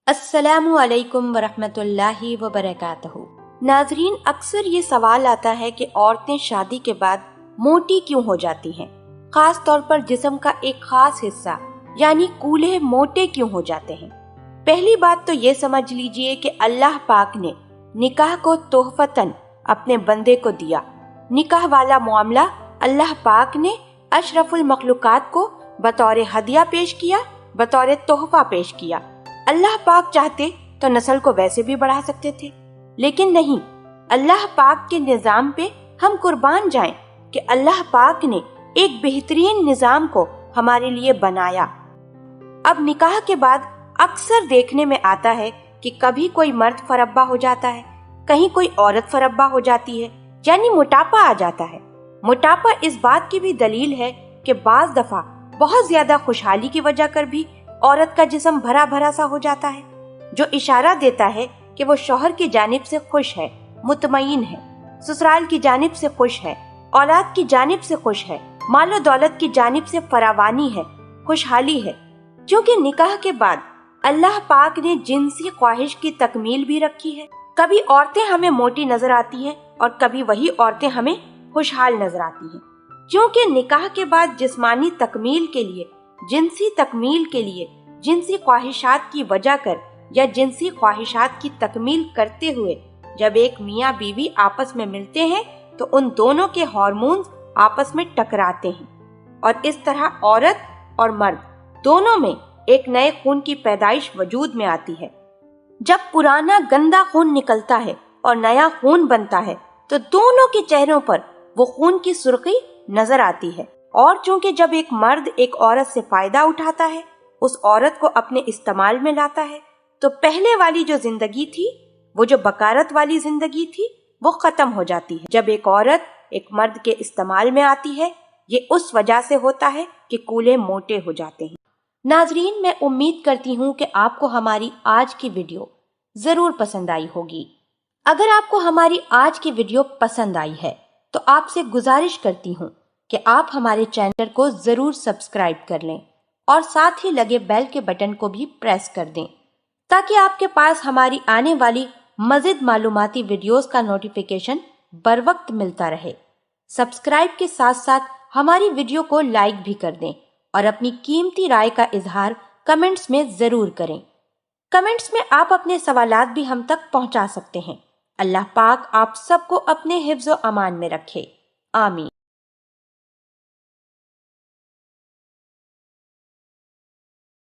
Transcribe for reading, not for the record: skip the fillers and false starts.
السلام علیکم ورحمۃ وبرکاتہ۔ ناظرین، اکثر یہ سوال آتا ہے کہ عورتیں شادی کے بعد موٹی کیوں ہو جاتی ہیں، خاص طور پر جسم کا ایک خاص حصہ یعنی کولہے موٹے کیوں ہو جاتے ہیں۔ پہلی بات تو یہ سمجھ لیجئے کہ اللہ پاک نے نکاح کو تحفتاً اپنے بندے کو دیا۔ نکاح والا معاملہ اللہ پاک نے اشرف المخلوقات کو بطور ہدیہ پیش کیا، بطور تحفہ پیش کیا۔ اللہ پاک چاہتے تو نسل کو ویسے بھی بڑھا سکتے تھے، لیکن نہیں، اللہ پاک کے نظام پہ ہم قربان جائیں کہ اللہ پاک نے ایک بہترین نظام کو ہمارے لیے بنایا۔ اب نکاح کے بعد اکثر دیکھنے میں آتا ہے کہ کبھی کوئی مرد فربا ہو جاتا ہے، کہیں کوئی عورت فربا ہو جاتی ہے، یعنی موٹاپا آ جاتا ہے۔ موٹاپا اس بات کی بھی دلیل ہے کہ بعض دفعہ بہت زیادہ خوشحالی کی وجہ کر بھی عورت کا جسم بھرا بھرا سا ہو جاتا ہے، جو اشارہ دیتا ہے کہ وہ شوہر کی جانب سے خوش ہے، مطمئن ہے، سسرال کی جانب سے خوش ہے، اولاد کی جانب سے خوش ہے، مال و دولت کی جانب سے فراوانی ہے، خوشحالی ہے۔ کیونکہ نکاح کے بعد اللہ پاک نے جنسی خواہش کی تکمیل بھی رکھی ہے۔ کبھی عورتیں ہمیں موٹی نظر آتی ہیں اور کبھی وہی عورتیں ہمیں خوشحال نظر آتی ہیں، کیونکہ نکاح کے بعد جسمانی تکمیل کے لیے، جنسی تکمیل کے لیے، جنسی خواہشات کی وجہ کر یا جنسی خواہشات کی تکمیل کرتے ہوئے جب ایک میاں بیوی آپس میں ملتے ہیں تو ان دونوں کے ہارمونز آپس میں ٹکراتے ہیں، اور اس طرح عورت اور مرد دونوں میں ایک نئے خون کی پیدائش وجود میں آتی ہے۔ جب پرانا گندا خون نکلتا ہے اور نیا خون بنتا ہے تو دونوں کے چہروں پر وہ خون کی سرخی نظر آتی ہے، اور چونکہ جب ایک مرد ایک عورت سے فائدہ اٹھاتا ہے، اس عورت کو اپنے استعمال میں لاتا ہے، تو پہلے والی جو زندگی تھی، وہ جو بکارت والی زندگی تھی، وہ ختم ہو جاتی ہے۔ جب ایک عورت ایک مرد کے استعمال میں آتی ہے، یہ اس وجہ سے ہوتا ہے کہ کولہے موٹے ہو جاتے ہیں۔ ناظرین، میں امید کرتی ہوں کہ آپ کو ہماری آج کی ویڈیو ضرور پسند آئی ہوگی۔ اگر آپ کو ہماری آج کی ویڈیو پسند آئی ہے تو آپ سے گزارش کرتی ہوں کہ آپ ہمارے چینل کو ضرور سبسکرائب کر لیں اور ساتھ ہی لگے بیل کے بٹن کو بھی پریس کر دیں تاکہ آپ کے پاس ہماری آنے والی مزید معلوماتی ویڈیوز کا نوٹیفیکیشن بر وقت ملتا رہے۔ سبسکرائب کے ساتھ ساتھ ہماری ویڈیو کو لائک بھی کر دیں اور اپنی قیمتی رائے کا اظہار کمنٹس میں ضرور کریں۔ کمنٹس میں آپ اپنے سوالات بھی ہم تک پہنچا سکتے ہیں۔ اللہ پاک آپ سب کو اپنے حفظ و امان میں رکھے، آمین۔